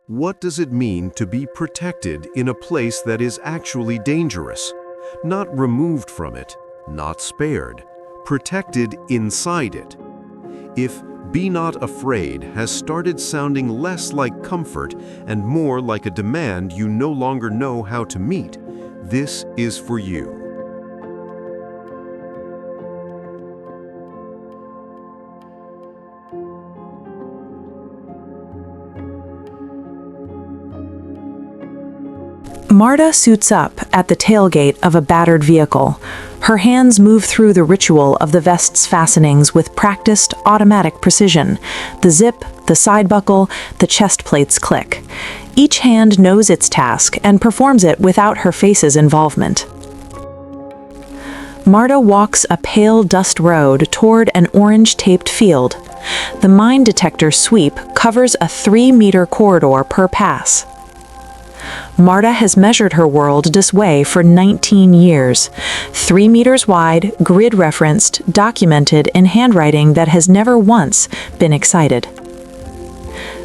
What does it mean to be protected in a place that is actually dangerous? Not removed from it, not spared, protected inside it. If "be not afraid" has started sounding less like comfort and more like a demand you no longer know how to meet, this is for you. Marta suits up at the tailgate of a battered vehicle. Her hands move through the ritual of the vest's fastenings with practiced, automatic precision. The zip, the side buckle, the chest plates click. Each hand knows its task and performs it without her face's involvement. Marta walks a pale dust road toward an orange-taped field. The mine detector sweep covers a 3-meter corridor per pass. Marta has measured her world this way for 19 years. 3 meters wide, grid-referenced, documented in handwriting that has never once been excited.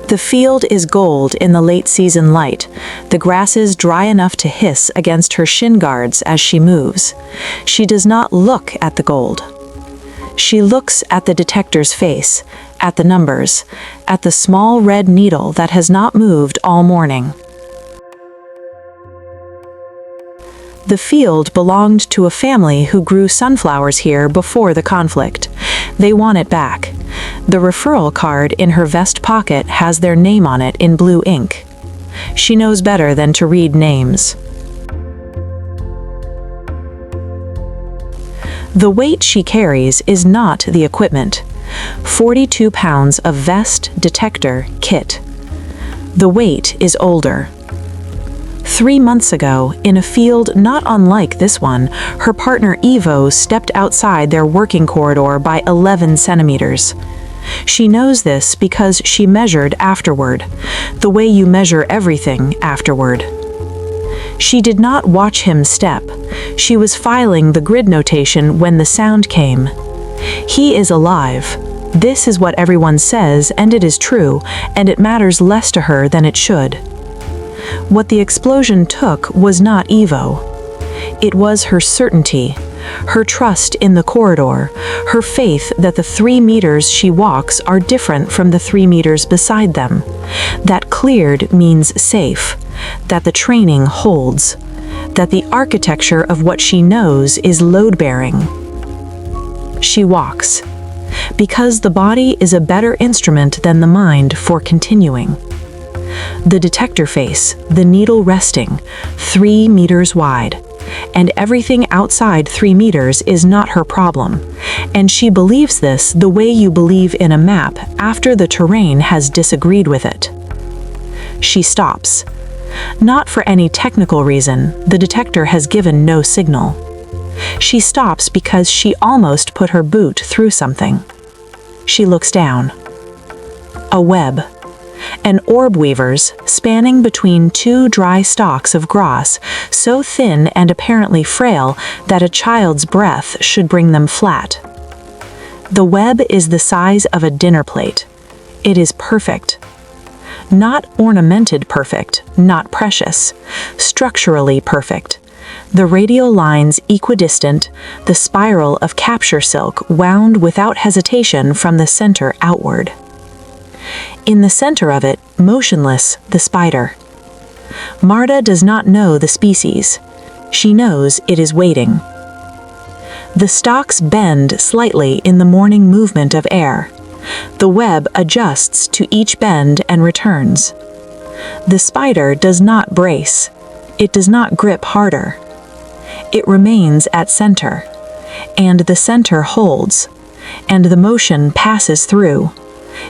The field is gold in the late-season light, the grasses dry enough to hiss against her shin guards as she moves. She does not look at the gold. She looks at the detector's face, at the numbers, at the small red needle that has not moved all morning. The field belonged to a family who grew sunflowers here before the conflict. They want it back. The referral card in her vest pocket has their name on it in blue ink. She knows better than to read names. The weight she carries is not the equipment. 42 pounds of vest detector kit. The weight is older. 3 months ago, in a field not unlike this one, her partner Ivo stepped outside their working corridor by 11 centimeters. She knows this because she measured afterward, the way you measure everything afterward. She did not watch him step. She was filing the grid notation when the sound came. He is alive. This is what everyone says, and it is true, and it matters less to her than it should. What the explosion took was not Ivo. It was her certainty, her trust in the corridor, her faith that the 3 meters she walks are different from the 3 meters beside them. That cleared means safe, that the training holds, that the architecture of what she knows is load-bearing. She walks, because the body is a better instrument than the mind for continuing. The detector face, the needle resting, 3 meters wide, and everything outside 3 meters is not her problem, and she believes this the way you believe in a map after the terrain has disagreed with it. She stops. Not for any technical reason, the detector has given no signal. She stops because she almost put her boot through something. She looks down. A web. An orb-weaver's, spanning between 2 dry stalks of grass, so thin and apparently frail that a child's breath should bring them flat. The web is the size of a dinner plate. It is perfect. Not ornamented perfect, not precious. Structurally perfect. The radial lines equidistant, the spiral of capture silk wound without hesitation from the center outward. In the center of it, motionless, the spider. Marta does not know the species. She knows it is waiting. The stalks bend slightly in the morning movement of air. The web adjusts to each bend and returns. The spider does not brace. It does not grip harder. It remains at center, and the center holds, and the motion passes through,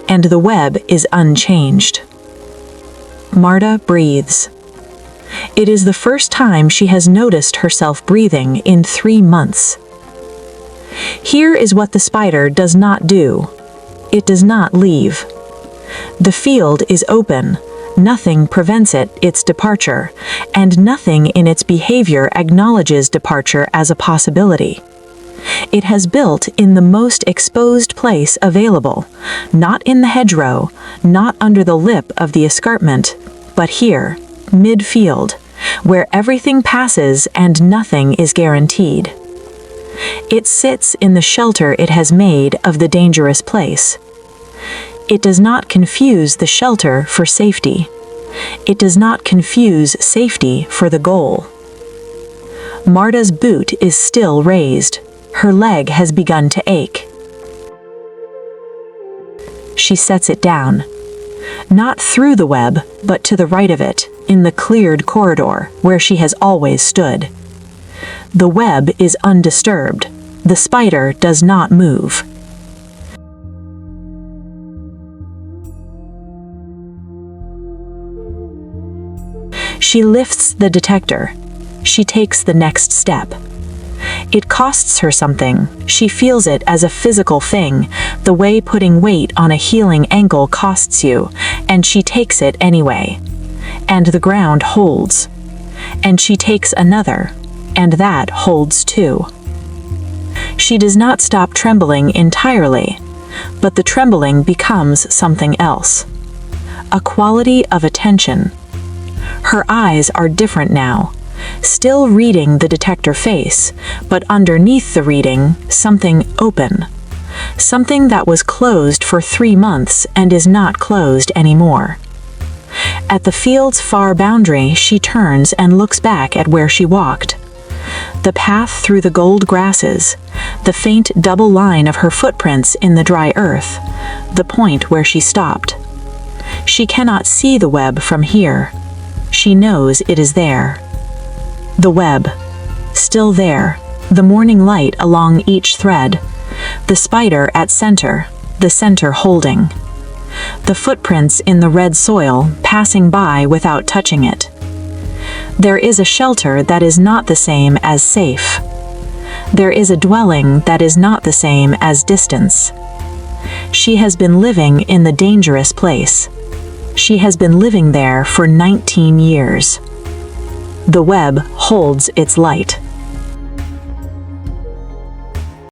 and the web is unchanged. Marta breathes. It is the first time she has noticed herself breathing in 3 months. Here is what the spider does not do. It does not leave. The field is open. Nothing prevents its departure, and nothing in its behavior acknowledges departure as a possibility. It has built in the most exposed place available, not in the hedgerow, not under the lip of the escarpment, but here, mid-field, where everything passes and nothing is guaranteed. It sits in the shelter it has made of the dangerous place. It does not confuse the shelter for safety. It does not confuse safety for the goal. Marta's boot is still raised. Her leg has begun to ache. She sets it down. Not through the web, but to the right of it, in the cleared corridor where she has always stood. The web is undisturbed. The spider does not move. She lifts the detector. She takes the next step. It costs her something. She feels it as a physical thing, the way putting weight on a healing ankle costs you, and she takes it anyway. And the ground holds. And she takes another, and that holds too. She does not stop trembling entirely, but the trembling becomes something else. A quality of attention. Her eyes are different now, still reading the detector face, but underneath the reading, something open. Something that was closed for 3 months and is not closed anymore. At the field's far boundary, she turns and looks back at where she walked. The path through the gold grasses, the faint double line of her footprints in the dry earth, the point where she stopped. She cannot see the web from here. She knows it is there. The web, still there, the morning light along each thread, the spider at center, the center holding. The footprints in the red soil passing by without touching it. There is a shelter that is not the same as safe. There is a dwelling that is not the same as distance. She has been living in the dangerous place. She has been living there for 19 years. The web holds its light.